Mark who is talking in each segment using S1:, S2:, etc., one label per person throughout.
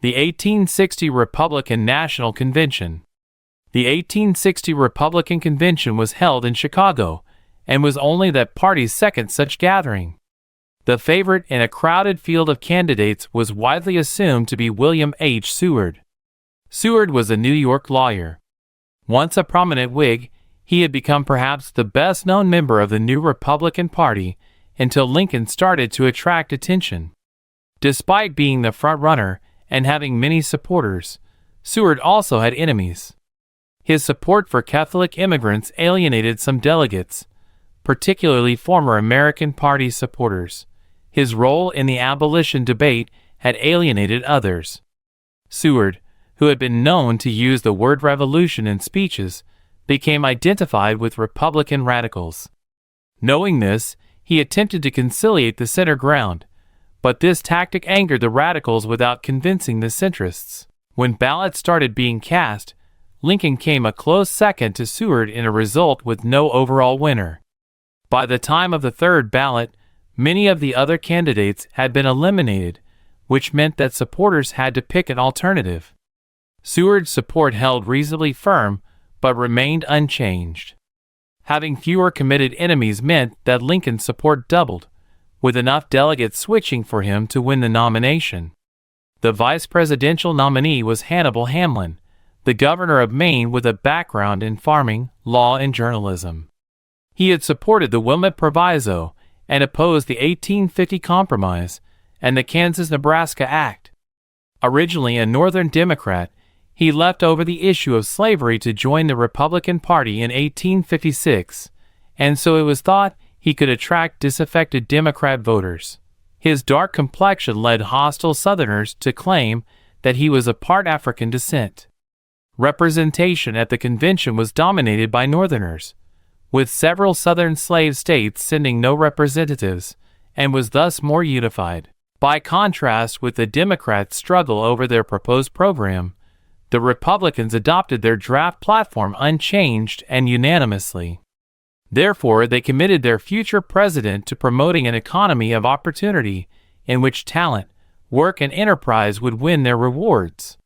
S1: The 1860 Republican National Convention. The 1860 Republican Convention was held in Chicago, and was only that party's second such gathering. The favorite in a crowded field of candidates was widely assumed to be William H. Seward. Seward was a New York lawyer. Once a prominent Whig, he had become perhaps the best-known member of the new Republican Party until Lincoln started to attract attention. Despite being the front-runner and having many supporters, Seward also had enemies. His support for Catholic immigrants alienated some delegates, particularly former American Party supporters. His role in the abolition debate had alienated others. Seward, who had been known to use the word revolution in speeches, became identified with Republican radicals. Knowing this, he attempted to conciliate the center ground, but this tactic angered the radicals without convincing the centrists. When ballots started being cast, Lincoln came a close second to Seward in a result with no overall winner. By the time of the third ballot, many of the other candidates had been eliminated, which meant that supporters had to pick an alternative. Seward's support held reasonably firm, but remained unchanged. Having fewer committed enemies meant that Lincoln's support doubled, with enough delegates switching for him to win the nomination. The vice presidential nominee was Hannibal Hamlin, the governor of Maine with a background in farming, law, and journalism. He had supported the Wilmot Proviso and opposed the 1850 Compromise and the Kansas-Nebraska Act. Originally a Northern Democrat, he left over the issue of slavery to join the Republican Party in 1856, and so it was thought he could attract disaffected Democrat voters. His dark complexion led hostile Southerners to claim that he was of part African descent. Representation at the convention was dominated by Northerners, with several Southern slave states sending no representatives, and was thus more unified. By contrast with the Democrats' struggle over their proposed program, the Republicans adopted their draft platform unchanged and unanimously. Therefore, they committed their future president to promoting an economy of opportunity in which talent, work, and enterprise would win their rewards.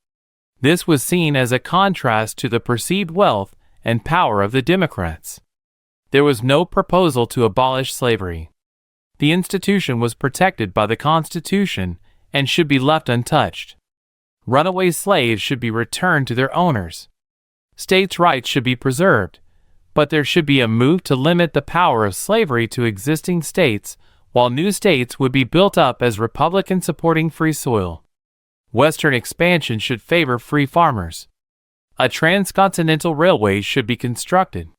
S1: This was seen as a contrast to the perceived wealth and power of the Democrats. There was no proposal to abolish slavery. The institution was protected by the Constitution and should be left untouched. Runaway slaves should be returned to their owners. States' rights should be preserved, but there should be a move to limit the power of slavery to existing states, while new states would be built up as Republicans supporting free soil. Western expansion should favor free farmers. A transcontinental railway should be constructed.